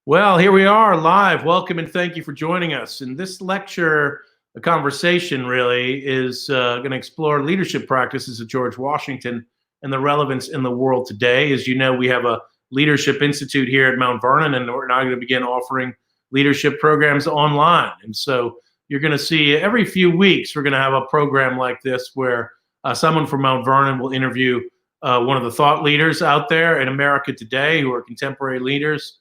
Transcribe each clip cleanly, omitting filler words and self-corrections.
Well, here we are live. Welcome and thank you for joining us. In this lecture, a conversation really is going to explore leadership practices of George Washington and the relevance in the world today. As you know, we have a leadership institute here at Mount Vernon, and we're now going to begin offering leadership programs online. And so you're going to see every few weeks, we're going to have a program like this where someone from Mount Vernon will interview one of the thought leaders out there in America today who are contemporary leaders.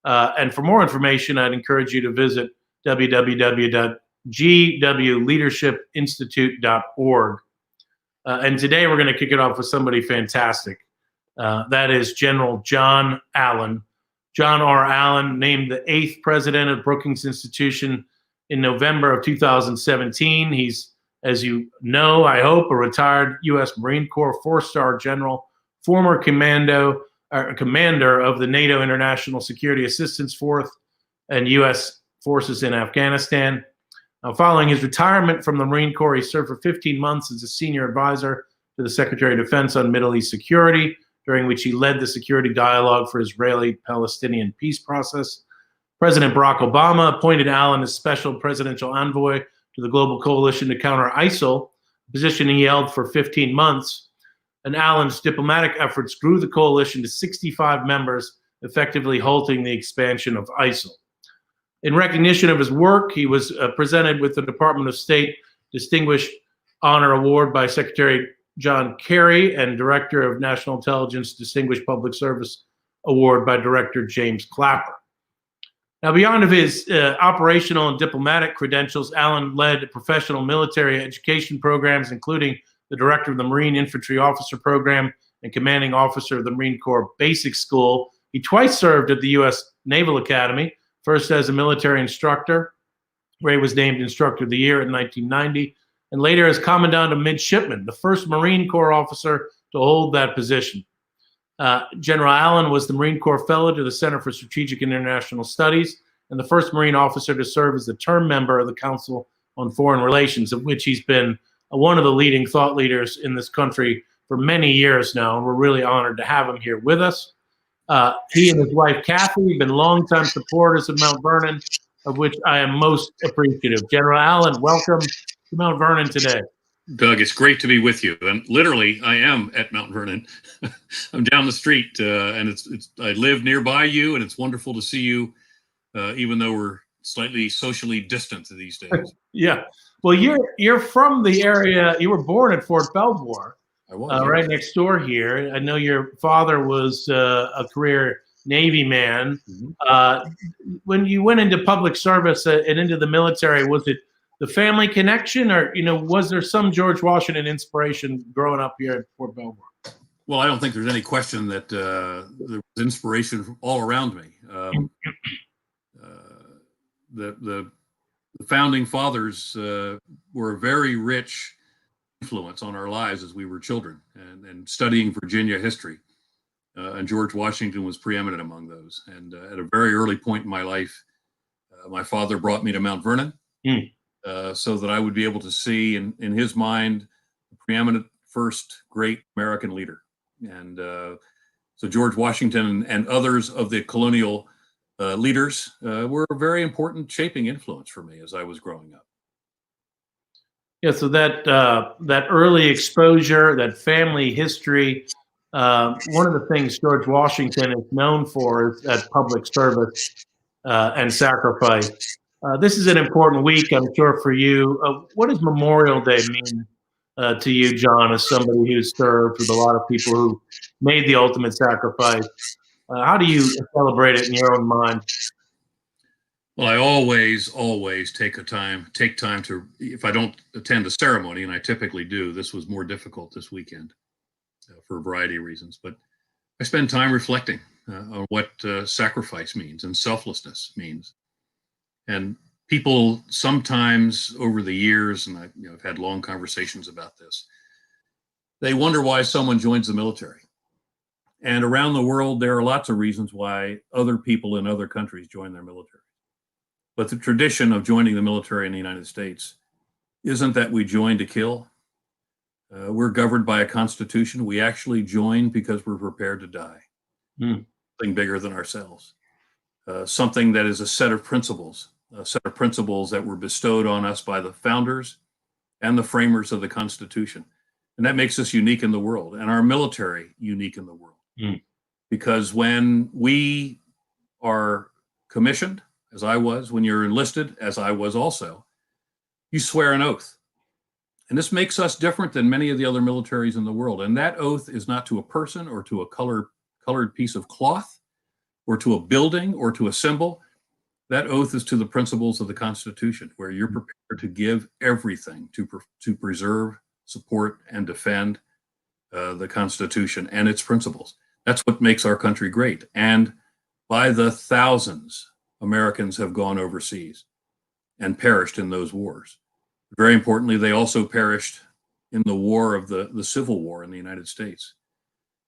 And for more information, I'd encourage you to visit www.gwleadershipinstitute.org. And today we're going to kick it off with somebody fantastic. That is General John Allen. John R. Allen, named the 8th president of Brookings Institution in November of 2017. He's, as you know, I hope, a retired U.S. Marine Corps 4-star general, former commander of the NATO International Security Assistance Force and U.S. forces in Afghanistan. Following his retirement from the Marine Corps, he served for 15 months as a senior advisor to the Secretary of Defense on Middle East security, during which he led the security dialogue for Israeli-Palestinian peace process. President Barack Obama appointed Allen as special presidential envoy to the Global Coalition to counter ISIL, a position he held for 15 months. And Allen's diplomatic efforts grew the coalition to 65 members, effectively halting the expansion of ISIL. In recognition of his work, he was presented with the Department of State Distinguished Honor Award by Secretary John Kerry and Director of National Intelligence Distinguished Public Service Award by Director James Clapper. Now, beyond of his operational and diplomatic credentials, Allen led professional military education programs, including the director of the Marine Infantry Officer Program and commanding officer of the Marine Corps Basic School. He twice served at the U.S. Naval Academy, first as a military instructor, where he was named Instructor of the Year in 1990, and later as Commandant of Midshipmen, the first Marine Corps officer to hold that position. General Allen was the Marine Corps Fellow to the Center for Strategic and International Studies and the first Marine officer to serve as the term member of the Council on Foreign Relations, of which he's been one of the leading thought leaders in this country for many years now, and we're really honored to have him here with us. He and his wife, Kathy, have been longtime supporters of Mount Vernon, of which I am most appreciative. General Allen, welcome to Mount Vernon today. Doug, it's great to be with you. And literally, I am at Mount Vernon. I'm down the street, and I live nearby you, and it's wonderful to see you, even though we're slightly socially distant these days. Yeah. Well, you're from the area. You were born at Fort Belvoir, I was, right next door here. I know your father was a career Navy man. Mm-hmm. When you went into public service and into the military, was it the family connection, or was there some George Washington inspiration growing up here at Fort Belvoir? Well, I don't think there's any question that there was inspiration all around me. The founding fathers were a very rich influence on our lives as we were children, and studying Virginia history. And George Washington was preeminent among those. And at a very early point in my life, my father brought me to Mount Vernon so that I would be able to see, in his mind, the preeminent first great American leader. And so George Washington and others of the colonial leaders were a very important shaping influence for me as I was growing up. Yeah, so that early exposure, that family history, one of the things George Washington is known for is that public service and sacrifice. This is an important week, I'm sure, for you. What does Memorial Day mean to you, John, as somebody who's served with a lot of people who made the ultimate sacrifice? How do you celebrate it in your own mind? Well, I always take time to, if I don't attend a ceremony, and I typically do. This was more difficult this weekend for a variety of reasons, but I spend time reflecting on what sacrifice means and selflessness means. And people sometimes over the years, and I've had long conversations about this, they wonder why someone joins the military. And around the world, there are lots of reasons why other people in other countries join their military. But the tradition of joining the military in the United States isn't that we join to kill. We're governed by a constitution. We actually join because we're prepared to die. Something bigger than ourselves. something that is a set of principles that were bestowed on us by the founders and the framers of the Constitution. And that makes us unique in the world, and our military unique in the world. Because when we are commissioned, as I was, when you're enlisted, as I was also, you swear an oath. And this makes us different than many of the other militaries in the world. And that oath is not to a person or to a colored piece of cloth or to a building or to a symbol. That oath is to the principles of the Constitution, where you're prepared to give everything to preserve, support, and defend the Constitution and its principles. That's what makes our country great. And by the thousands, Americans have gone overseas and perished in those wars. Very importantly, they also perished in the war of the Civil War in the United States.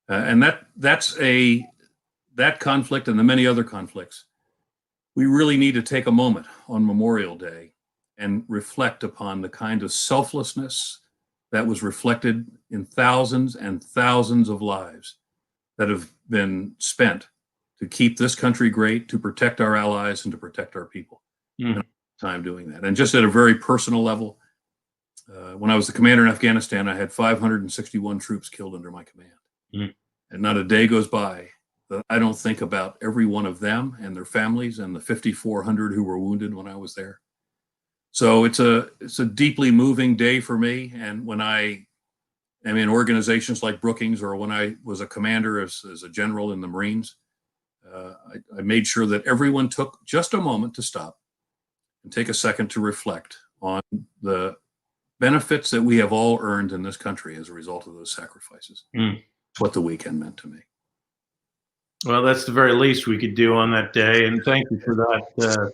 And that conflict and the many other conflicts, we really need to take a moment on Memorial Day and reflect upon the kind of selflessness that was reflected in thousands and thousands of lives that have been spent to keep this country great, to protect our allies, and to protect our people. Time doing that. And just at a very personal level, when I was the commander in Afghanistan, I had 561 troops killed under my command. And not a day goes by that I don't think about every one of them and their families and the 5,400 who were wounded when I was there. So it's a deeply moving day for me. And when I am in organizations like Brookings, or when I was a commander as a general in the Marines, I made sure that everyone took just a moment to stop and take a second to reflect on the benefits that we have all earned in this country as a result of those sacrifices. What the weekend meant to me. Well, that's the very least we could do on that day, and thank you for that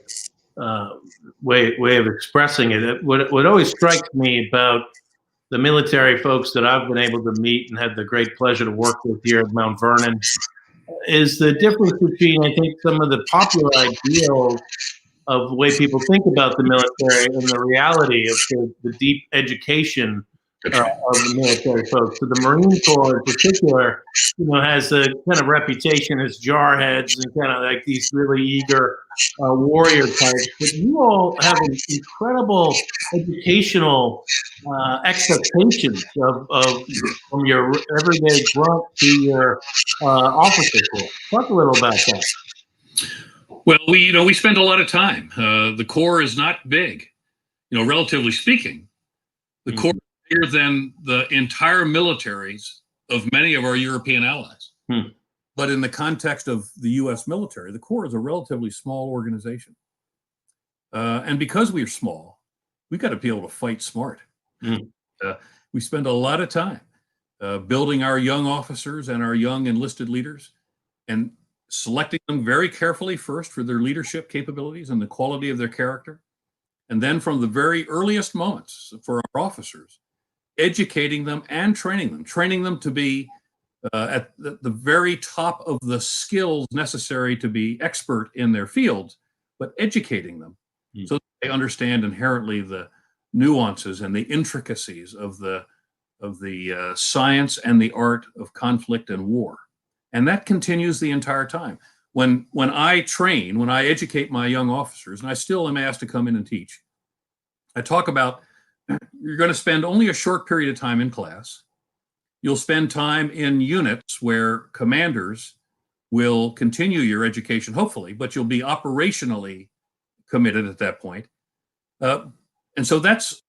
way of expressing it. What always strikes me about the military folks that I've been able to meet and had the great pleasure to work with here at Mount Vernon is the difference between, I think, some of the popular ideals of the way people think about the military and the reality of the deep education of the military folks. So the Marine Corps in particular, has a kind of reputation as jarheads and kind of like these really eager warrior types. But you all have an incredible educational expectations from your everyday grunt to your officer corps. Talk a little about that. Well, we spend a lot of time. The Corps is not big, relatively speaking. The Corps is bigger than the entire militaries of many of our European allies. But in the context of the U.S. military, the Corps is a relatively small organization. And because we're small, we've got to be able to fight smart. We spend a lot of time building our young officers and our young enlisted leaders and selecting them very carefully first for their leadership capabilities and the quality of their character. And then from the very earliest moments for our officers, educating them and training them to be at the very top of the skills necessary to be expert in their fields, but educating them so that they understand inherently the nuances and the intricacies of the science and the art of conflict and war. And that continues the entire time. When I train, when I educate my young officers, and I still am asked to come in and teach, I talk about you're going to spend only a short period of time in class. You'll spend time in units where commanders will continue your education, hopefully, but you'll be operationally committed at that point. And so that's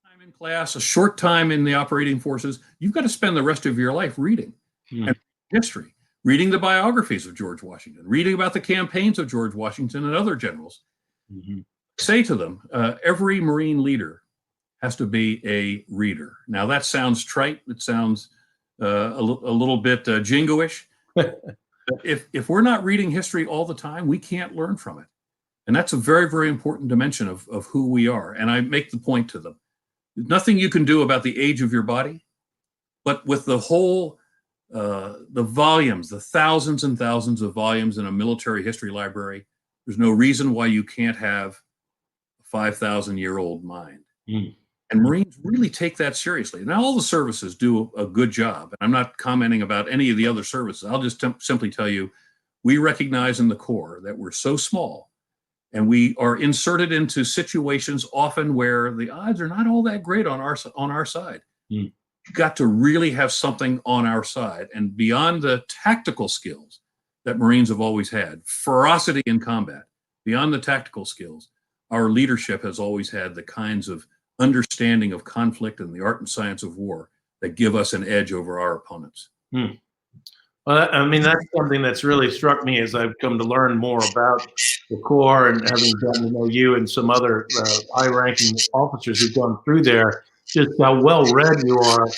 time in class, a short time in the operating forces. You've got to spend the rest of your life reading and history, reading the biographies of George Washington, reading about the campaigns of George Washington and other generals. Say to them, every Marine leader has to be a reader. Now that sounds trite. It sounds a little bit jingoish. If we're not reading history all the time, we can't learn from it. And that's a very, very important dimension of who we are. And I make the point to them. There's nothing you can do about the age of your body, but with the whole, the volumes, the thousands and thousands of volumes in a military history library, there's no reason why you can't have a 5,000-year-old mind. And Marines really take that seriously. Now, all the services do a good job. And I'm not commenting about any of the other services. I'll just simply tell you, We recognize in the Corps that we're so small, and we are inserted into situations often where the odds are not all that great on our side. Mm. You've got to really have something on our side. And beyond the tactical skills that Marines have always had, ferocity in combat, beyond the tactical skills, our leadership has always had the kinds of understanding of conflict and the art and science of war that give us an edge over our opponents. Mm. Well, I mean, that's something that's really struck me as I've come to learn more about the Corps and having gotten to know you and some other high-ranking officers who've gone through there, just how well-read you are.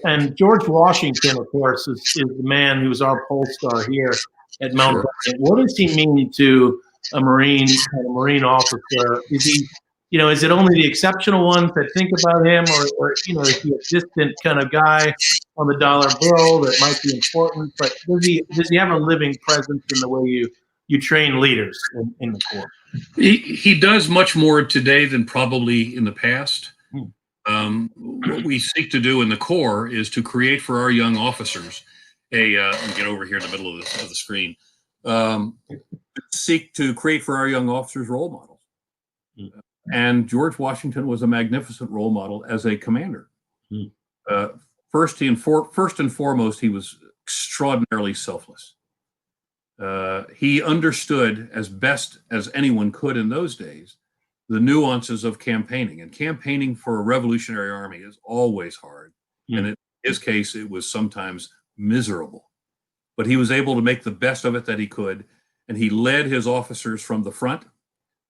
And George Washington, of course, is the man who's our pole star here at Mount Sure. Vernon. What does he mean to a Marine and a Marine officer? Is he, is it only the exceptional ones that think about him, or is he a distant kind of guy on the dollar bill that might be important, but does he have a living presence in the way you train leaders in the Corps? He does much more today than probably in the past. What we seek to do in the Corps is to create for our young officers let me get over here in the middle of the screen. Seek to create for our young officers role models. And George Washington was a magnificent role model as a commander. First and foremost, he was extraordinarily selfless. He understood as best as anyone could in those days the nuances of campaigning. And campaigning for a revolutionary army is always hard. And in his case, it was sometimes miserable. But he was able to make the best of it that he could. And he led his officers from the front.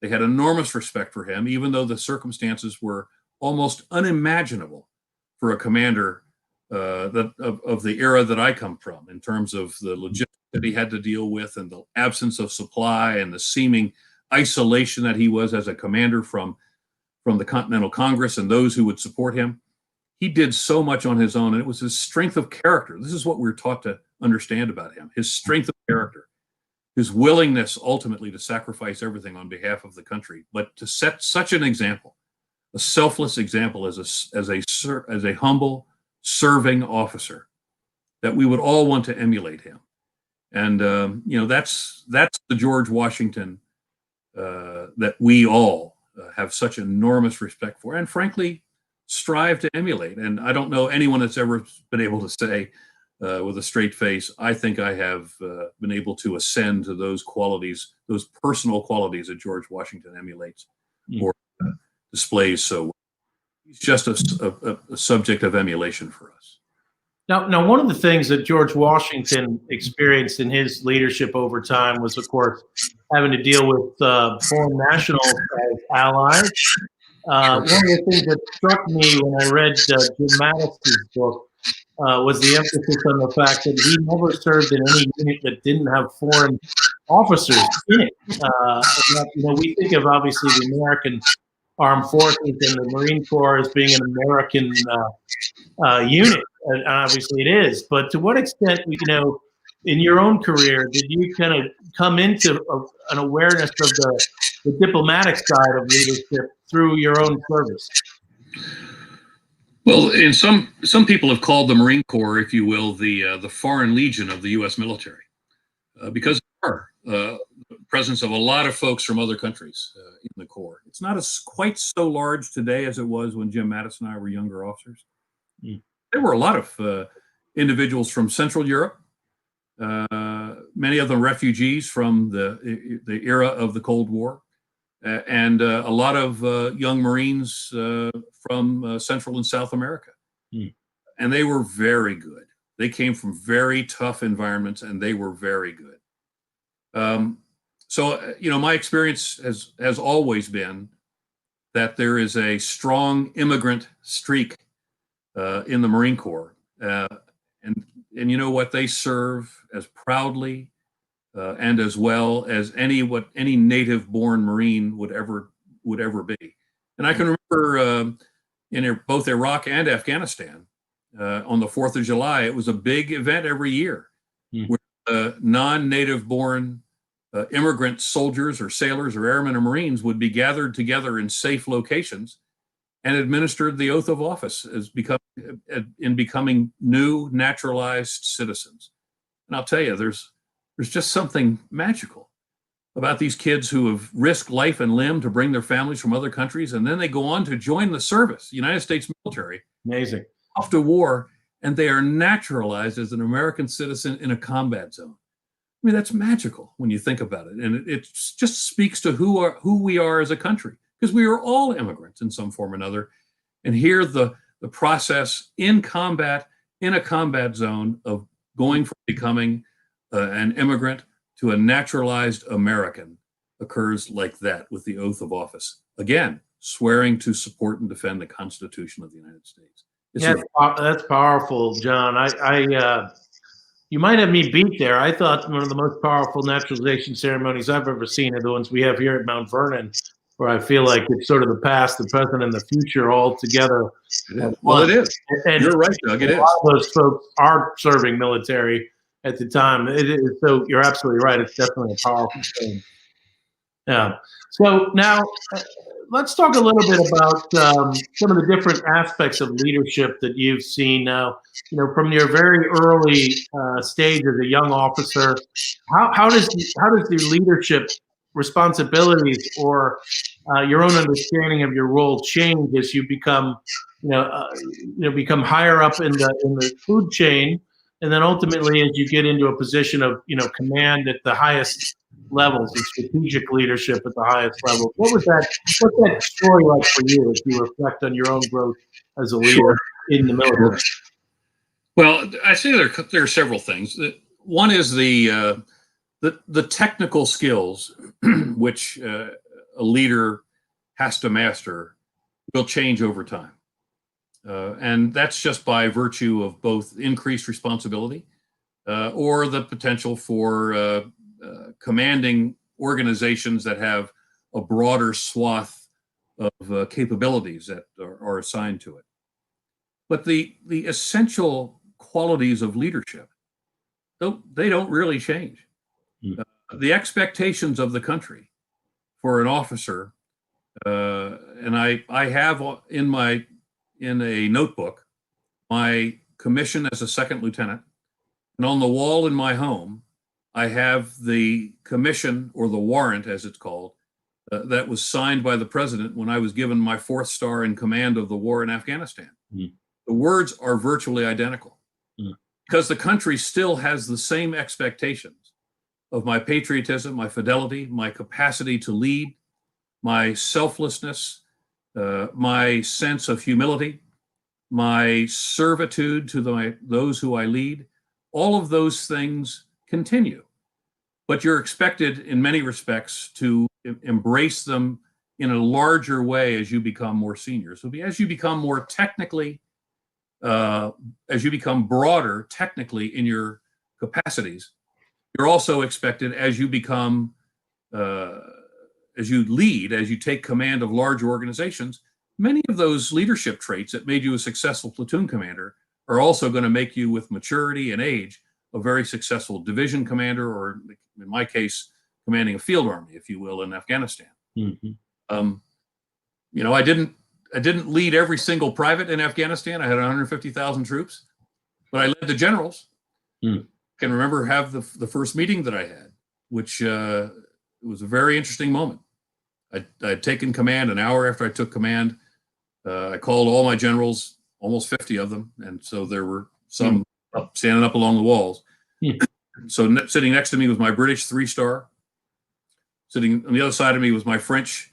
They had enormous respect for him, even though the circumstances were almost unimaginable for a commander of the era that I come from, in terms of the logistics that he had to deal with and the absence of supply and the seeming isolation that he was as a commander from the Continental Congress and those who would support him. He did so much on his own, and it was his strength of character. This is what we're taught to understand about him, his strength of character, his willingness ultimately to sacrifice everything on behalf of the country, but to set such an example, a selfless example as a humble, serving officer, that we would all want to emulate him. And that's the George Washington that we all have such enormous respect for, and frankly strive to emulate. And I don't know anyone that's ever been able to say with a straight face, I think I have been able to ascend to those qualities, those personal qualities that George Washington emulates or displays so well. He's just a subject of emulation for us. Now, one of the things that George Washington experienced in his leadership over time was, of course, having to deal with foreign nationals as allies. One of the things that struck me when I read Jim Mattis's book was the emphasis on the fact that he never served in any unit that didn't have foreign officers in it. We think of obviously the American Armed Forces and the Marine Corps as being an American unit, and obviously it is. But to what extent, in your own career, did you kind of come into an awareness of the diplomatic side of leadership through your own service? Well, in some people have called the Marine Corps, if you will, the foreign legion of the U.S. military, because of the presence of a lot of folks from other countries in the Corps. It's not quite so large today as it was when Jim Mattis and I were younger officers. There were a lot of individuals from Central Europe, many of them refugees from the era of the Cold War, and a lot of young Marines from Central and South America. And they were very good. They came from very tough environments, and they were very good. So my experience has always been that there is a strong immigrant streak in the Marine Corps, and you know what, they serve as proudly and as well as any native-born Marine would ever be. And I can remember in both Iraq and Afghanistan on the 4th of July, it was a big event every year where non-native-born immigrant soldiers or sailors or airmen or Marines would be gathered together in safe locations and administered the oath of office in becoming new naturalized citizens. And I'll tell you, there's There's just something magical about these kids who have risked life and limb to bring their families from other countries, and then they go on to join the service, the United States military. Amazing. Off to war, and they are naturalized as an American citizen in a combat zone. I mean, that's magical when you think about it, and it just speaks to who we are as a country, because we are all immigrants in some form or another. And here, the process in combat, in a combat zone, of going from becoming an immigrant to a naturalized American occurs like that, with the oath of office. Again, swearing to support and defend the Constitution of the United States. That's powerful, John. You might have me beat there. I thought one of the most powerful naturalization ceremonies I've ever seen are the ones we have here at Mount Vernon, where I feel like it's sort of the past, the present, and the future all together. Well, it is. And you're right, Doug. It is. A lot of those folks are serving military at the time. So you're absolutely right. It's definitely a powerful thing. Yeah. So now let's talk a little bit about some of the different aspects of leadership that you've seen now. From your very early stage as a young officer, how does the leadership responsibilities or your own understanding of your role change as you become become higher up in the food chain, and then ultimately as you get into a position of command at the highest levels and strategic leadership at the highest level? What's that story like for you as you reflect on your own growth as a leader in the military? Well, I say there are several things. One is the technical skills which a leader has to master will change over time. And that's just by virtue of both increased responsibility or the potential for commanding organizations that have a broader swath of capabilities that are assigned to it. But the essential qualities of leadership, they don't really change. The expectations of the country for an officer, and I have in a notebook my commission as a second lieutenant, and on the wall in my home I have the commission, or the warrant as it's called, that was signed by the president when I was given my 4th star in command of the war in Afghanistan. The words are virtually identical because the country still has the same expectations of my patriotism, my fidelity, my capacity to lead, my selflessness, my sense of humility, my servitude to those who I lead. All of those things continue, but you're expected in many respects to embrace them in a larger way as you become more senior. So as you become more technically, as you become broader technically in your capacities, you're also expected as you become, as you lead, as you take command of large organizations, many of those leadership traits that made you a successful platoon commander are also going to make you, with maturity and age, a very successful division commander, or in my case, commanding a field army, if you will, in Afghanistan. I didn't lead every single private in Afghanistan. I had 150,000 troops, but I led the generals. I can remember the first meeting that I had, which was a very interesting moment. I'd taken command an hour after I took command. I called all my generals, almost 50 of them, and so there were some standing up along the walls. So sitting next to me was my British 3-star. Sitting on the other side of me was my French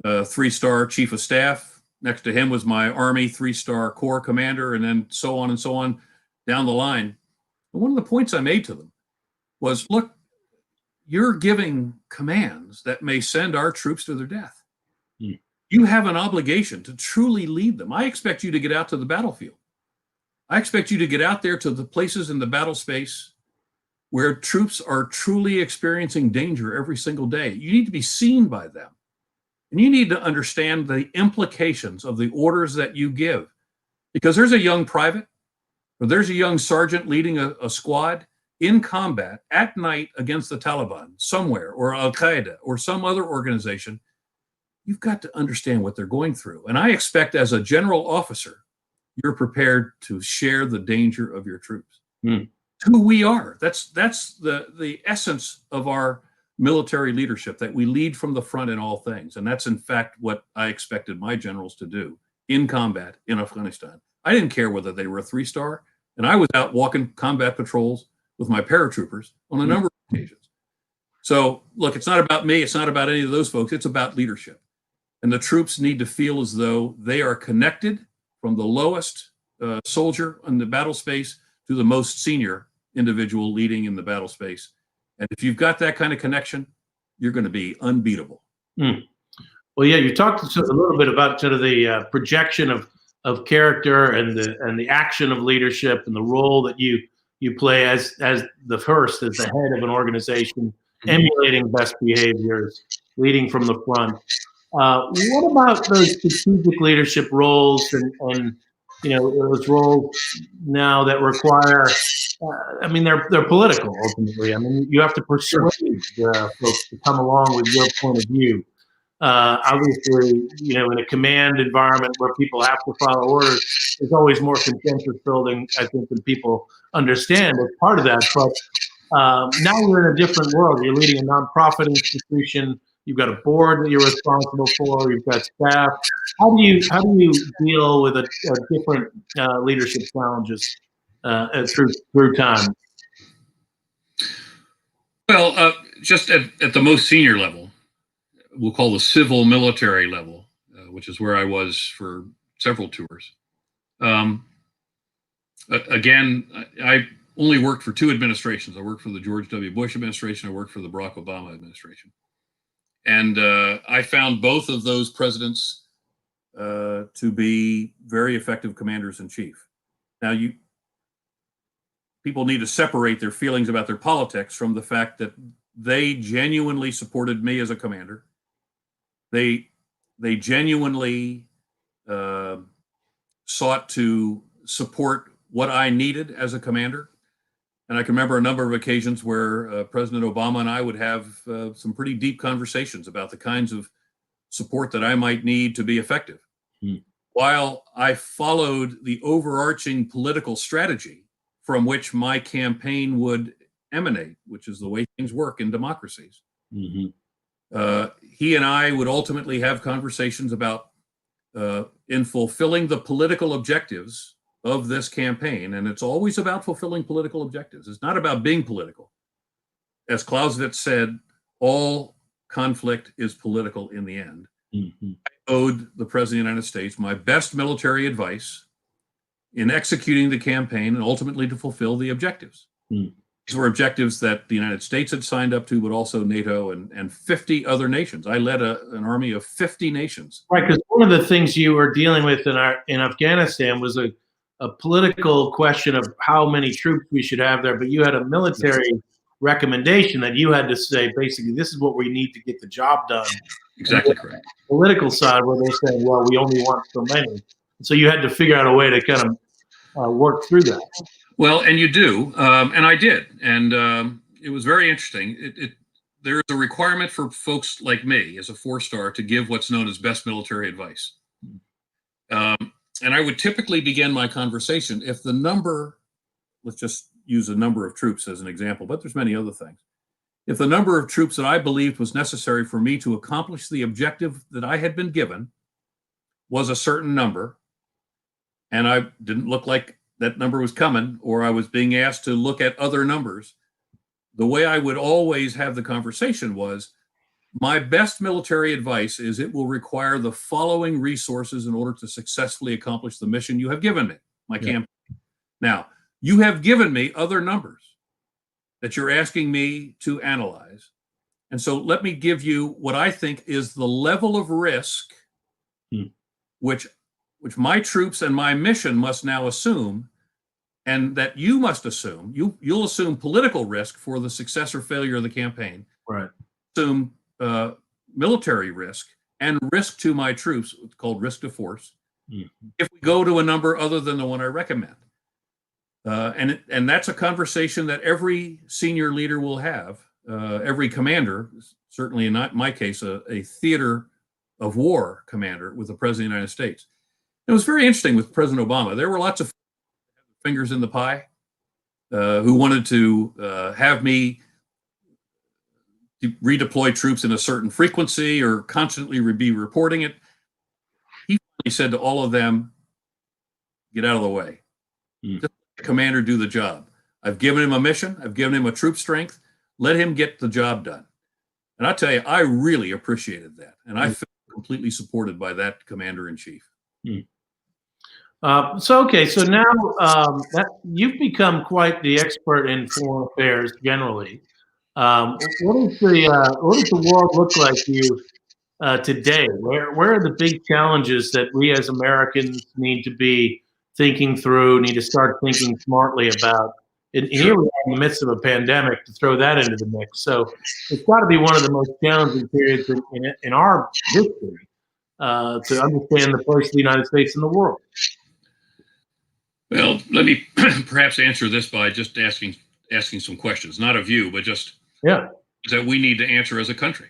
3-star chief of staff. Next to him was my Army 3-star corps commander, and then so on down the line. And one of the points I made to them was, look, you're giving commands that may send our troops to their death. You have an obligation to truly lead them. I expect you to get out to the battlefield. I expect you to get out there to the places in the battle space where troops are truly experiencing danger every single day. You need to be seen by them. And you need to understand the implications of the orders that you give. Because there's a young private, or there's a young sergeant leading a squad in combat at night against the Taliban somewhere, or Al-Qaeda, or some other organization. You've got to understand what they're going through. And I expect, as a general officer, you're prepared to share the danger of your troops. who we are. That's the essence of our military leadership, that we lead from the front in all things. And that's in fact what I expected my generals to do in combat in Afghanistan. I didn't care whether they were a 3-star, and I was out walking combat patrols with my paratroopers on a number of occasions. So look, it's not about me. It's not about any of those folks. It's about leadership. And the troops need to feel as though they are connected from the lowest soldier in the battle space to the most senior individual leading in the battle space. And if you've got that kind of connection, you're going to be unbeatable. Mm. Well, yeah, you talked a little bit about sort of the projection of character and the action of leadership and the role that you play as the first, as the head of an organization, emulating best behaviors, leading from the front. What about those strategic leadership roles and those roles now that require? I mean, they're political ultimately. I mean, you have to persuade folks to come along with your point of view. Obviously, in a command environment where people have to follow orders, there's always more consensus building, I think, than people understand as part of that. But now you're in a different world. You're leading a nonprofit institution. You've got a board that you're responsible for. You've got staff. How do you deal with a different leadership challenges through time? Well, just at the most senior level, we'll call the civil military level, which is where I was for several tours. Again, I only worked for 2 administrations. I worked for the George W. Bush administration. I worked for the Barack Obama administration. And I found both of those presidents to be very effective commanders in chief. Now, people need to separate their feelings about their politics from the fact that they genuinely supported me as a commander. They genuinely sought to support what I needed as a commander. And I can remember a number of occasions where President Obama and I would have some pretty deep conversations about the kinds of support that I might need to be effective. While I followed the overarching political strategy from which my campaign would emanate, which is the way things work in democracies. He and I would ultimately have conversations about in fulfilling the political objectives of this campaign. And it's always about fulfilling political objectives. It's not about being political. As Clausewitz said, all conflict is political in the end. I owed the President of the United States my best military advice in executing the campaign and ultimately to fulfill the objectives. These were objectives that the United States had signed up to, but also NATO and 50 other nations. I led an army of 50 nations. Right, because one of the things you were dealing with in Afghanistan was a political question of how many troops we should have there, but you had a military recommendation that you had to say, basically, this is what we need to get the job done. Exactly correct. Political side where they're saying, well, we only want so many. So you had to figure out a way to kind of work through that. Well, and you do, and I did, and it was very interesting. There is a requirement for folks like me as a 4-star to give what's known as best military advice. And I would typically begin my conversation if the number, let's just use the number of troops as an example, but there's many other things. If the number of troops that I believed was necessary for me to accomplish the objective that I had been given was a certain number, and I didn't look like that number was coming, or I was being asked to look at other numbers, the way I would always have the conversation was, my best military advice is it will require the following resources in order to successfully accomplish the mission you have given me, my campaign. Now, you have given me other numbers that you're asking me to analyze. And so let me give you what I think is the level of risk which my troops and my mission must now assume, and that you must assume. You'll assume political risk for the success or failure of the campaign. Right. Assume military risk and risk to my troops, it's called risk to force, if we go to a number other than the one I recommend. And that's a conversation that every senior leader will have, every commander, certainly in my case, a theater of war commander with the President of the United States. It was very interesting with President Obama. There were lots of fingers in the pie. who wanted to have me redeploy troops in a certain frequency or constantly be reporting it. He said to all of them, get out of the way. Just let the commander do the job. I've given him a mission. I've given him a troop strength. Let him get the job done. And I tell you, I really appreciated that. And I felt completely supported by that commander-in-chief. So now that you've become quite the expert in foreign affairs generally. What does the world look like to you today? Where are the big challenges that we as Americans need to be thinking through, need to start thinking smartly about? And here we are in the midst of a pandemic to throw that into the mix. So it's got to be one of the most challenging periods in our history to understand the place of the United States in the world. Well, let me perhaps answer this by just asking some questions, not of you, but just that we need to answer as a country.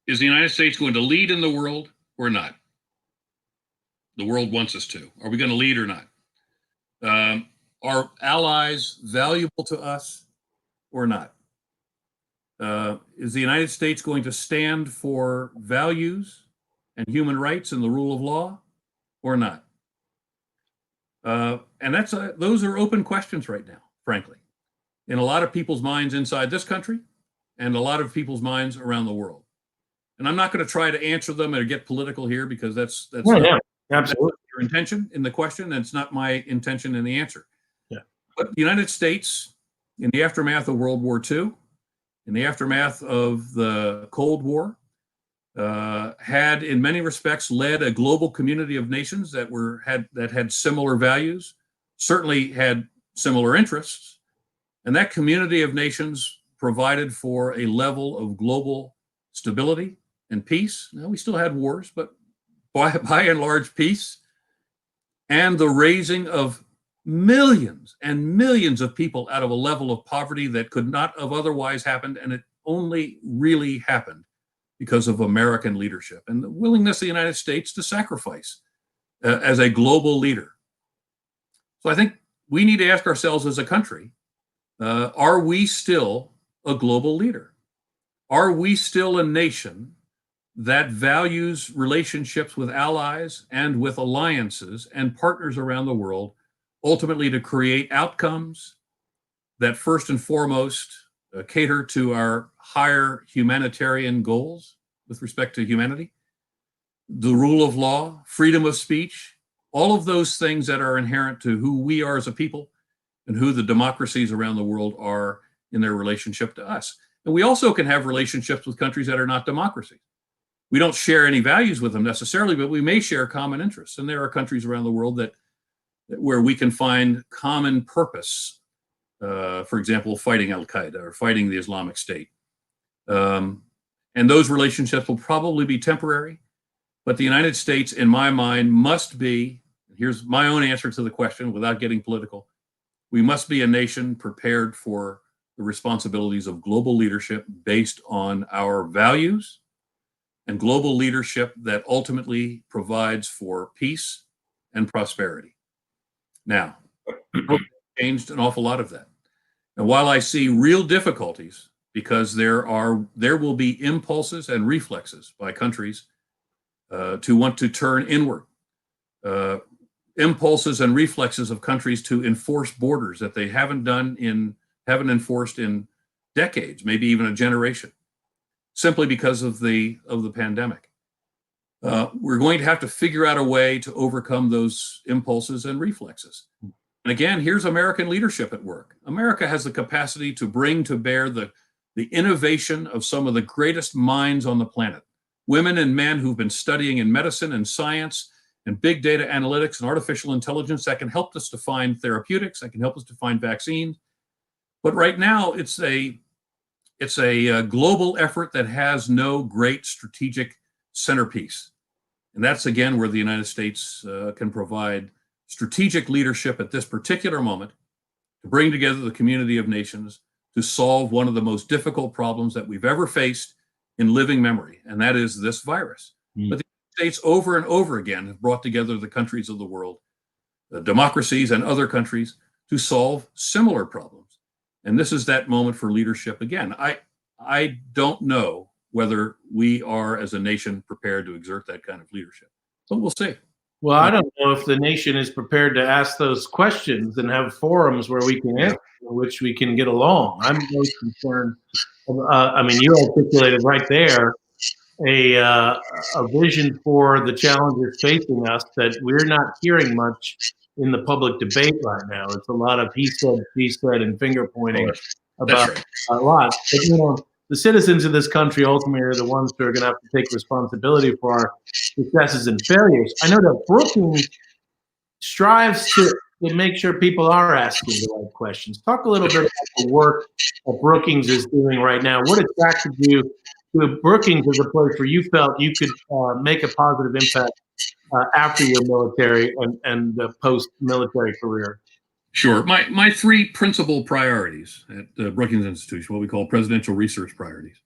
Is the United States going to lead in the world or not? The world wants us to. Are we going to lead or not? Are allies valuable to us or not? Is the United States going to stand for values and human rights and the rule of law or not? And those are open questions right now, frankly, in a lot of people's minds inside this country and a lot of people's minds around the world. And I'm not going to try to answer them or get political here because that's absolutely your intention in the question, and it's not my intention in the answer. Yeah. But the United States, in the aftermath of World War II, in the aftermath of the Cold War, had in many respects led a global community of nations that had similar values, certainly had similar interests, and that community of nations provided for a level of global stability and peace. Now, we still had wars, but by and large, peace, and the raising of millions and millions of people out of a level of poverty that could not have otherwise happened, and it only really happened because of American leadership and the willingness of the United States to sacrifice as a global leader. So I think we need to ask ourselves as a country, are we still a global leader? Are we still a nation that values relationships with allies and with alliances and partners around the world, ultimately to create outcomes that first and foremost cater to our higher humanitarian goals with respect to humanity, the rule of law, freedom of speech, all of those things that are inherent to who we are as a people and who the democracies around the world are in their relationship to us. And we also can have relationships with countries that are not democracies. We don't share any values with them necessarily, but we may share common interests. And there are countries around the world where we can find common purpose. For example, fighting Al-Qaeda or fighting the Islamic State. And those relationships will probably be temporary, but the United States, in my mind, must be, here's my own answer to the question without getting political, we must be a nation prepared for the responsibilities of global leadership based on our values and global leadership that ultimately provides for peace and prosperity. Now, changed an awful lot of that. And while I see real difficulties, because there will be impulses and reflexes by countries to want to turn inward, impulses and reflexes of countries to enforce borders that they haven't enforced in decades, maybe even a generation, simply because of the pandemic. We're going to have to figure out a way to overcome those impulses and reflexes. And again, here's American leadership at work. America has the capacity to bring to bear the innovation of some of the greatest minds on the planet. Women and men who've been studying in medicine and science and big data analytics and artificial intelligence that can help us to find therapeutics, that can help us to find vaccines. But right now, it's a global effort that has no great strategic centerpiece. And that's, again, where the United States can provide strategic leadership at this particular moment to bring together the community of nations to solve one of the most difficult problems that we've ever faced in living memory, and that is this virus. But the United States over and over again have brought together the countries of the world, the democracies and other countries, to solve similar problems. And this is that moment for leadership again. I don't know whether we are as a nation prepared to exert that kind of leadership, but we'll see. Well, I don't know if the nation is prepared to ask those questions and have forums where we can answer, in which we can get along. I'm most concerned. I mean, you articulated right there a vision for the challenges facing us that we're not hearing much in the public debate right now. It's a lot of he said, she said, and finger pointing about right. a lot. But, you know, the citizens of this country ultimately are the ones who are going to have to take responsibility for our successes and failures. I know that Brookings strives to make sure people are asking the right questions. Talk a little bit about the work that Brookings is doing right now. What attracted you to Brookings as a place where you felt you could make a positive impact after your military and post-military career? Sure. My three principal priorities at the Brookings Institution, what we call presidential research priorities.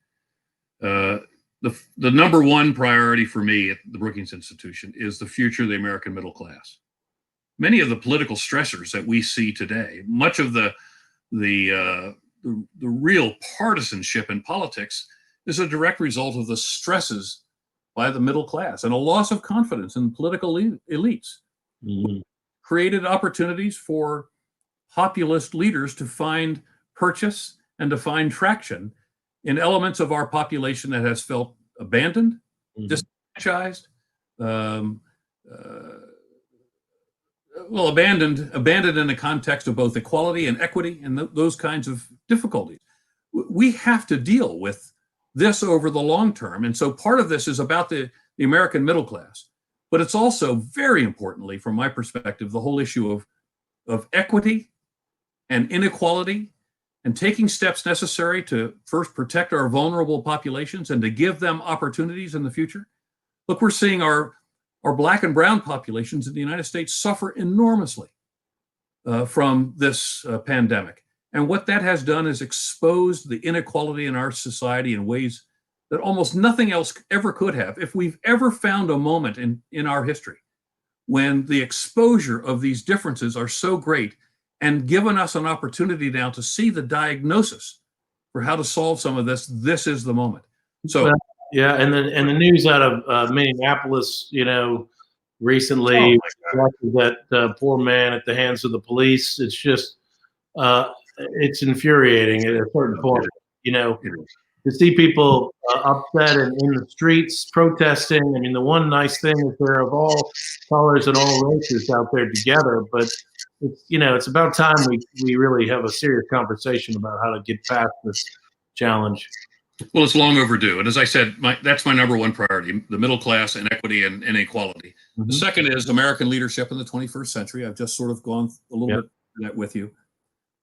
The number one priority for me at the Brookings Institution is the future of the American middle class. Many of the political stressors that we see today, much of the real partisanship in politics is a direct result of the stresses by the middle class and a loss of confidence in political elites. Mm-hmm. Created opportunities for populist leaders to find purchase and to find traction in elements of our population that has felt abandoned, disenfranchised, abandoned in the context of both equality and equity and those kinds of difficulties. We have to deal with this over the long term. And so part of this is about the American middle class, but it's also very importantly, from my perspective, the whole issue of equity and inequality and taking steps necessary to first protect our vulnerable populations and to give them opportunities in the future. Look, we're seeing our Black and brown populations in the United States suffer enormously from this pandemic. And what that has done is exposed the inequality in our society in ways that almost nothing else ever could have. If we've ever found a moment in our history when the exposure of these differences are so great and given us an opportunity now to see the diagnosis for how to solve some of this, this is the moment. So, yeah, and the news out of Minneapolis, you know, recently, that poor man at the hands of the police. It's just, it's infuriating at a certain point, you know, to see people upset and in the streets protesting. I mean, the one nice thing is they're of all colors and all races out there together, but it's, you know, it's about time we really have a serious conversation about how to get past this challenge. Well, it's long overdue. And as I said, that's my number one priority, the middle class and equity and inequality. Mm-hmm. The second is American leadership in the 21st century. I've just sort of gone a little bit through that with you.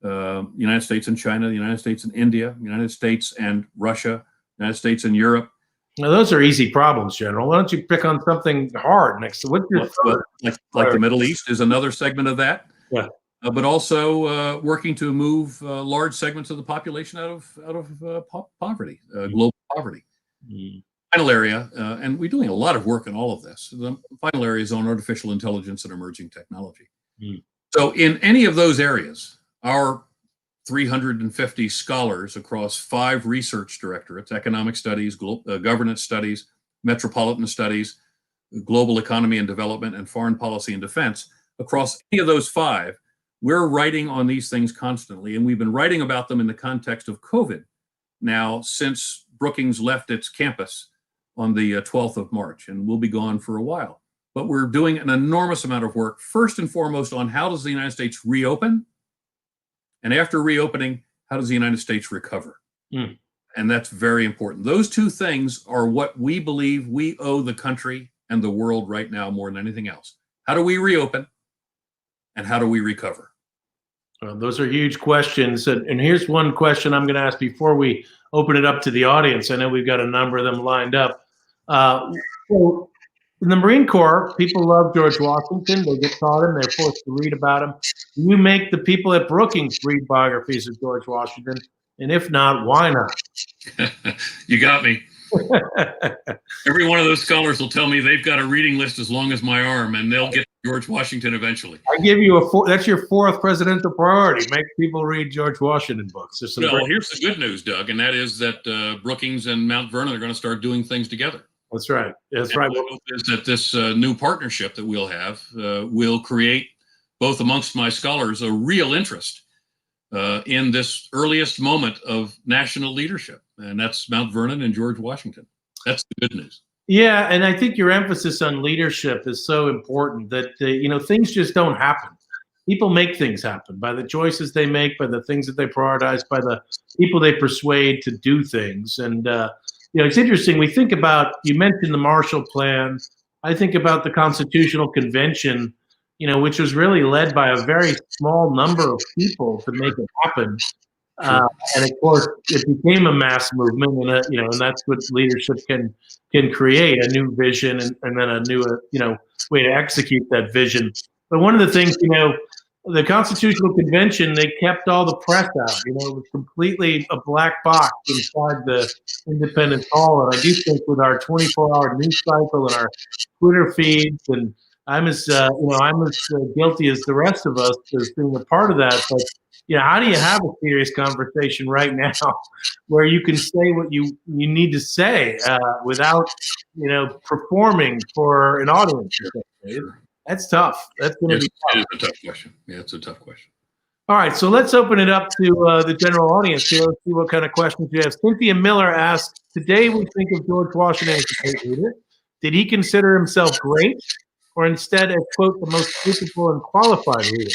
United States and China, the United States and India, United States and Russia, United States and Europe. Now, those are easy problems, General. Why don't you pick on something hard next to what's your like the Middle East is another segment of that. Yeah. But also working to move large segments of the population out of poverty, global poverty. Mm. Final area, and we're doing a lot of work on all of this. The final area is on artificial intelligence and emerging technology. Mm. So in any of those areas, our 350 scholars across 5 research directorates, economic studies, governance studies, metropolitan studies, global economy and development, and foreign policy and defense, across any of those 5, we're writing on these things constantly, and we've been writing about them in the context of COVID now since Brookings left its campus on the 12th of March, and we'll be gone for a while. But we're doing an enormous amount of work, first and foremost, on how does the United States reopen, and after reopening, how does the United States recover? Mm. And that's very important. Those 2 things are what we believe we owe the country and the world right now more than anything else. How do we reopen? And how do we recover? Those are huge questions. And here's one question I'm going to ask before we open it up to the audience. I know we've got a number of them lined up. So in the Marine Corps, people love George Washington. They get taught him. They're forced to read about him. Do you make the people at Brookings read biographies of George Washington? And if not, why not? You got me. Every one of those scholars will tell me they've got a reading list as long as my arm, and they'll get George Washington eventually. I give you that's your fourth presidential priority. Make people read George Washington books. There's some Well, here's the good news, Doug, and that is that Brookings and Mount Vernon are going to start doing things together. That's right. That's and right. My hope is that this new partnership that we'll have will create, both amongst my scholars, a real interest in this earliest moment of national leadership, and that's Mount Vernon and George Washington. That's the good news. Yeah, and I think your emphasis on leadership is so important that things just don't happen. People make things happen by the choices they make, by the things that they prioritize, by the people they persuade to do things. And it's interesting. We think about, you mentioned the Marshall Plan. I think about the Constitutional Convention, which was really led by a very small number of people to make it happen. And of course, it became a mass movement, and that's what leadership can create, a new vision and then a new way to execute that vision. But one of the things, the Constitutional Convention, they kept all the press out. It was completely a black box inside the Independence Hall. And I do think with our 24-hour news cycle and our Twitter feeds, and I'm as guilty as the rest of us as being a part of that. But how do you have a serious conversation right now where you can say what you need to say without, performing for an audience? That's tough. That's going to be tough. It is a tough question. Yeah, it's a tough question. All right, so let's open it up to the general audience here. Let's see what kind of questions you have. Cynthia Miller asks, today we think of George Washington as a great leader. Did he consider himself great, or instead as, quote, the most capable and qualified leader?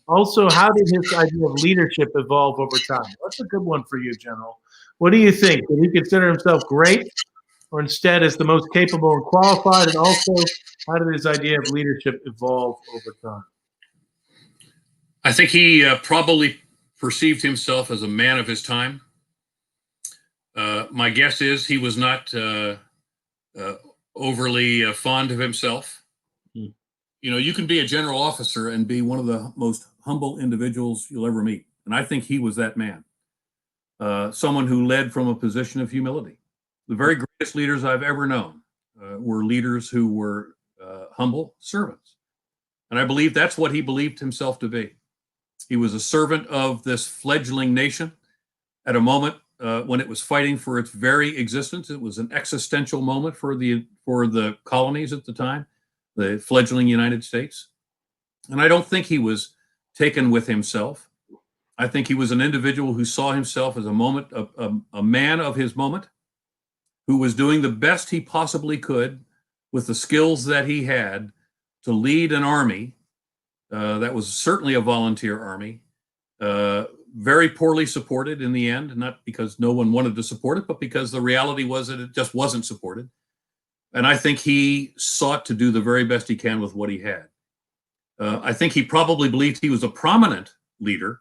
Also, how did his idea of leadership evolve over time? That's a good one for you, General. What do you think? Did he consider himself great, or instead as the most capable and qualified? And also, how did his idea of leadership evolve over time? I think he probably perceived himself as a man of his time. My guess is he was not overly fond of himself. You can be a general officer and be one of the most humble individuals you'll ever meet. And I think he was that man. Someone who led from a position of humility. The very greatest leaders I've ever known were leaders who were humble servants. And I believe that's what he believed himself to be. He was a servant of this fledgling nation at a moment when it was fighting for its very existence. It was an existential moment for the colonies at the time, the fledgling United States. And I don't think he was taken with himself. I think he was an individual who saw himself as a man of his moment, who was doing the best he possibly could with the skills that he had to lead an army that was certainly a volunteer army, very poorly supported in the end, not because no one wanted to support it, but because the reality was that it just wasn't supported. And I think he sought to do the very best he can with what he had. I think he probably believed he was a prominent leader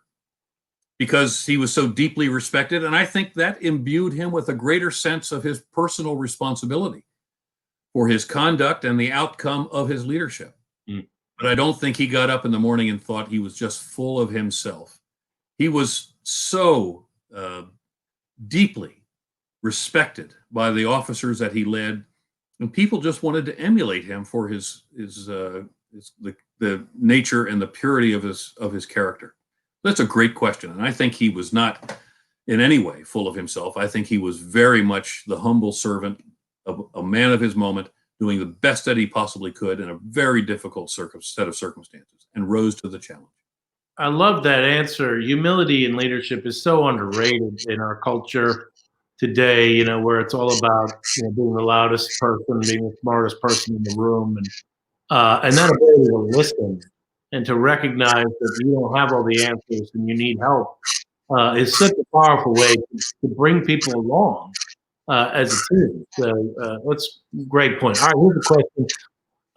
because he was so deeply respected. And I think that imbued him with a greater sense of his personal responsibility for his conduct and the outcome of his leadership. But I don't think he got up in the morning and thought he was just full of himself. He was so deeply respected by the officers that he led, and people just wanted to emulate him for the nature and the purity of his character. That's a great question, and I think he was not in any way full of himself. I think he was very much the humble servant of a man of his moment, doing the best that he possibly could in a very difficult set of circumstances, and rose to the challenge. I love that answer. Humility in leadership is so underrated in our culture today, where it's all about being the loudest person, being the smartest person in the room, and that ability to listen and to recognize that you don't have all the answers and you need help is such a powerful way to bring people along as a team. So that's a great point. All right, here's a question.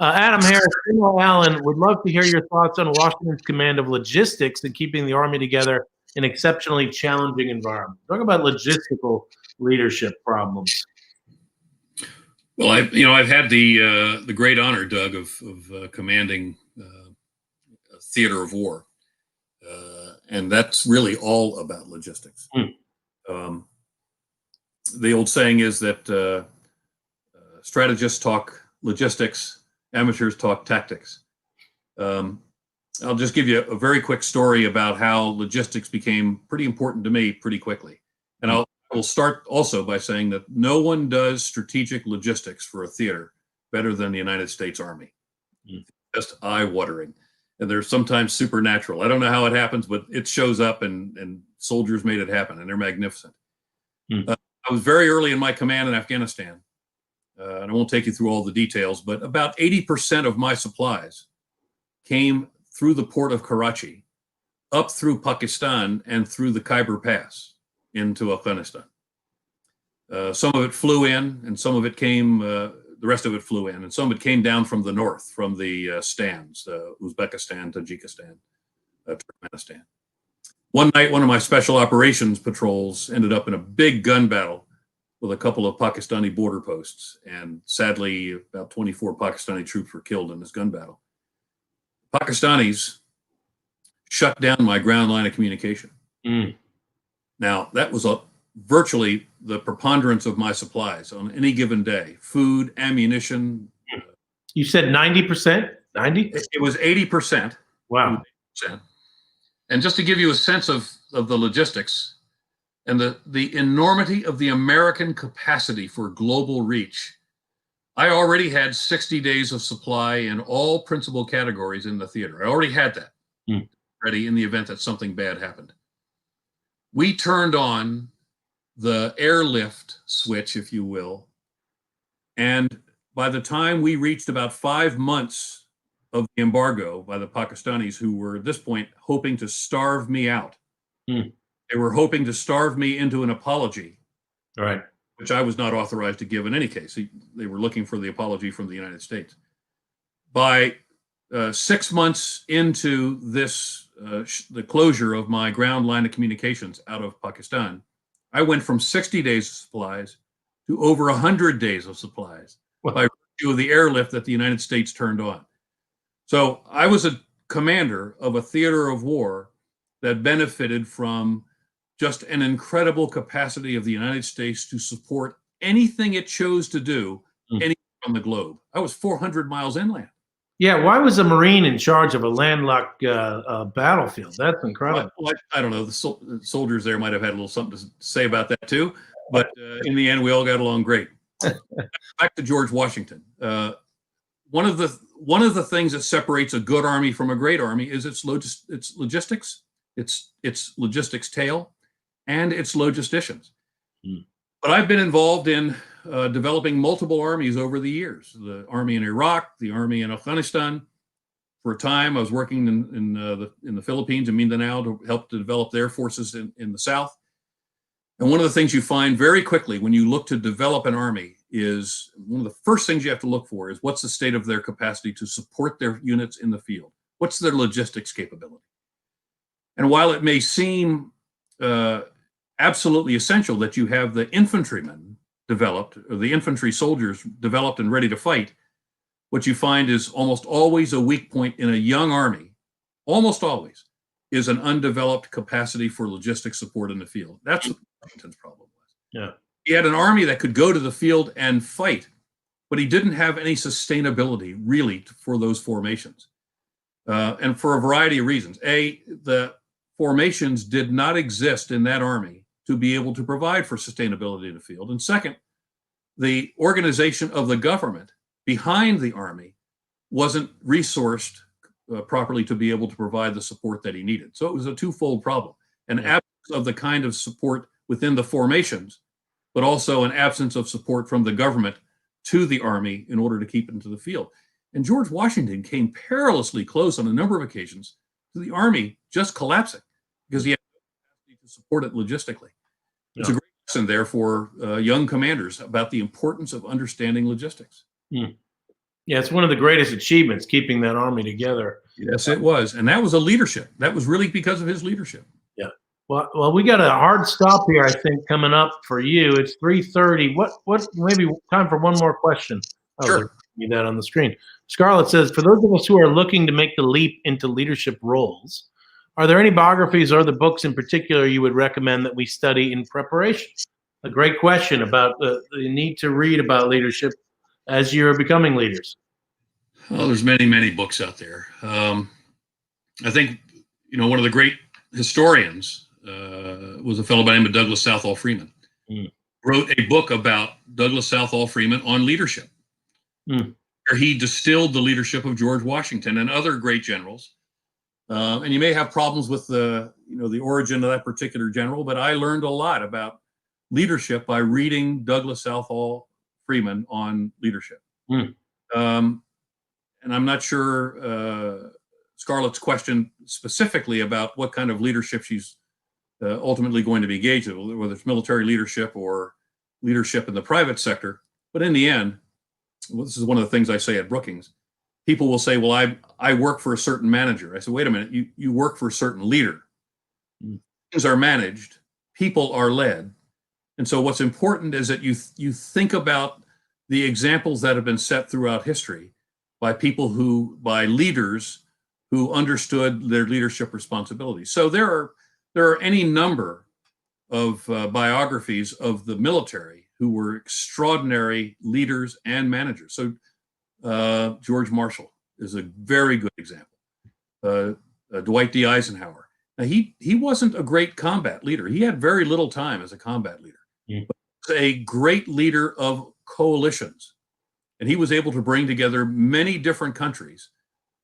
Adam Harris, General Allen would love to hear your thoughts on Washington's command of logistics and keeping the Army together in exceptionally challenging environments. Talk about logistical leadership problems. Well, I've had the great honor, Doug, of commanding a theater of war, and that's really all about logistics. The old saying is that strategists talk logistics, amateurs talk tactics. I'll just give you a very quick story about how logistics became pretty important to me pretty quickly. And I will start also by saying that no one does strategic logistics for a theater better than the United States Army. Just eye-watering. And they're sometimes supernatural. I don't know how it happens, but it shows up, and soldiers made it happen, and they're magnificent. I was very early in my command in Afghanistan, and I won't take you through all the details, but about 80% of my supplies came through the port of Karachi, up through Pakistan, and through the Khyber Pass into Afghanistan. Some of it flew in, and some of it came, the rest of it flew in, and some of it came down from the north, from the stands, Uzbekistan, Tajikistan, Turkmenistan. One night, one of my special operations patrols ended up in a big gun battle with a couple of Pakistani border posts, and sadly, about 24 Pakistani troops were killed in this gun battle. Pakistanis shut down my ground line of communication. Now, that was virtually the preponderance of my supplies on any given day: food, ammunition. You said 90%? 90? It was 80%. Wow. 80%. And just to give you a sense of the logistics and the enormity of the American capacity for global reach, I already had 60 days of supply in all principal categories in the theater. I already had that ready in the event that something bad happened. We turned on the airlift switch, if you will, and by the time we reached about 5 months of the embargo by the Pakistanis, who were at this point hoping to starve me out, they were hoping to starve me into an apology, right, which I was not authorized to give in any case. They were looking for the apology from the United States. By 6 months into this, the closure of my ground line of communications out of Pakistan, I went from 60 days of supplies to over 100 days of supplies by virtue of the airlift that the United States turned on. So I was a commander of a theater of war that benefited from just an incredible capacity of the United States to support anything it chose to do anywhere on the globe. I was 400 miles inland. Yeah, why was a Marine in charge of a landlocked battlefield? That's incredible. Well, I don't know. The soldiers there might have had a little something to say about that too, but in the end, we all got along great. Back to George Washington. One of the things that separates a good army from a great army is its logistics, its logistics tail, and its logisticians. But I've been involved in developing multiple armies over the years: the army in Iraq, the army in Afghanistan. For a time, I was working in the Philippines, in Mindanao, to help to develop their forces in the South. And one of the things you find very quickly when you look to develop an army is, one of the first things you have to look for is, what's the state of their capacity to support their units in the field? What's their logistics capability? And while it may seem absolutely essential that you have the infantrymen developed, or the infantry soldiers developed and ready to fight, what you find is almost always a weak point in a young army, almost always, is an undeveloped capacity for logistic support in the field. That's what Washington's problem was. Yeah. He had an army that could go to the field and fight, but he didn't have any sustainability really for those formations. And for a variety of reasons. The formations did not exist in that army to be able to provide for sustainability in the field. And second, the organization of the government behind the army wasn't resourced properly to be able to provide the support that he needed. So it was a twofold problem: an absence of the kind of support within the formations, but also an absence of support from the government to the army in order to keep it into the field. And George Washington came perilously close on a number of occasions to the army just collapsing because he had no capacity to support it logistically. It's a great lesson there for young commanders about the importance of understanding logistics. Yeah, it's one of the greatest achievements, keeping that army together. Yes, it was. And that was a leadership. That was really because of his leadership. Yeah. Well, we got a hard stop here, I think, coming up for you. It's 3:30. What maybe time for one more question? Sure. You that on the screen. Scarlett says, for those of us who are looking to make the leap into leadership roles, are there any biographies or the books in particular you would recommend that we study in preparation? A great question about the need to read about leadership as you're becoming leaders. Oh, there's many, many books out there. I think, one of the great historians was a fellow by the name of Douglas Southall Freeman. Wrote a book about Douglas Southall Freeman on leadership, where he distilled the leadership of George Washington and other great generals. And you may have problems with the origin of that particular general, but I learned a lot about leadership by reading Douglas Southall Freeman on leadership. And I'm not sure Scarlett's question specifically about what kind of leadership she's ultimately going to be engaged in, whether it's military leadership or leadership in the private sector. But in the end, this is one of the things I say at Brookings. People will say, well, I work for a certain manager. I said, wait a minute, you work for a certain leader. Things are managed, people are led. And so what's important is that you think about the examples that have been set throughout history by leaders who understood their leadership responsibilities. So there are any number of biographies of the military who were extraordinary leaders and managers. So George Marshall is a very good example. Dwight D. Eisenhower. Now, he wasn't a great combat leader. He had very little time as a combat leader. But he was a great leader of coalitions. And he was able to bring together many different countries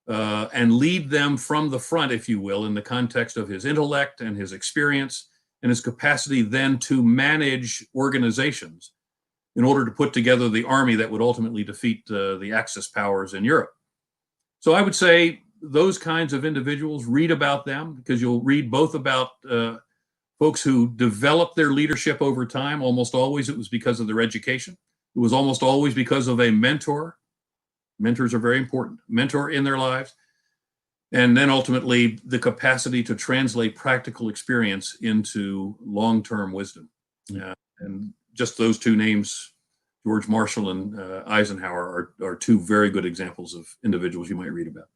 and lead them from the front, if you will, in the context of his intellect and his experience and his capacity then to manage organizations in order to put together the army that would ultimately defeat the Axis powers in Europe. So I would say those kinds of individuals, read about them, because you'll read both about folks who developed their leadership over time. Almost always it was because of their education. It was almost always because of a mentor. Mentors are very important. Mentor in their lives. And then ultimately the capacity to translate practical experience into long-term wisdom. And just those two names, George Marshall and Eisenhower, are two very good examples of individuals you might read about.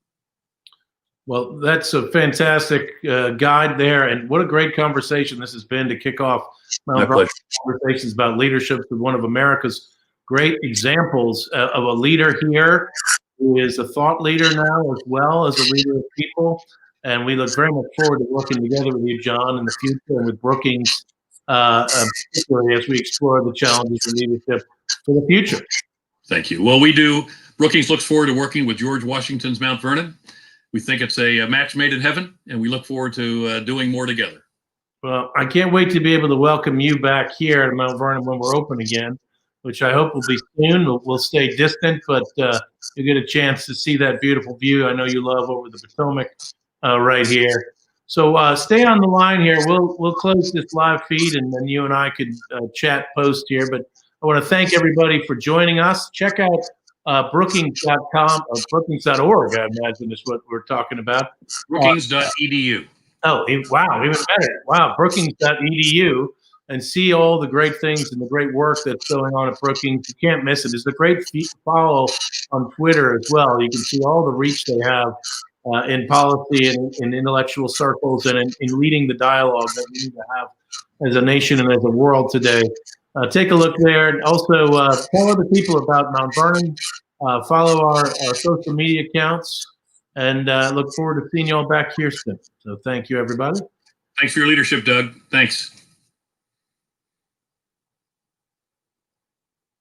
Well, that's a fantastic guide there, and what a great conversation this has been to kick off My pleasure. Conversations about leadership with one of America's great examples of a leader here who is a thought leader now as well as a leader of people. And we look very much forward to working together with you, John, in the future, and with Brookings, particularly as we explore the challenges of leadership for the future. Thank you. Well, we do. Brookings looks forward to working with George Washington's Mount Vernon. We think it's a match made in heaven, and we look forward to doing more together. Well, I can't wait to be able to welcome you back here at Mount Vernon when we're open again, which I hope will be soon. We'll stay distant, but you get a chance to see that beautiful view I know you love over the Potomac right here. So stay on the line here. We'll close this live feed, and then you and I could chat post here. But I want to thank everybody for joining us. Check out Brookings.com or Brookings.org, I imagine is what we're talking about. Brookings.edu. Oh, wow, even better. Wow, Brookings.edu, and see all the great things and the great work that's going on at Brookings. You can't miss it. It's a great follow on Twitter as well. You can see all the reach they have in policy and in intellectual circles and in leading the dialogue that we need to have as a nation and as a world today. Take a look there. And also tell other people about Mount Vernon. Follow our social media accounts. And look forward to seeing you all back here soon. So thank you, everybody. Thanks for your leadership, Doug. Thanks.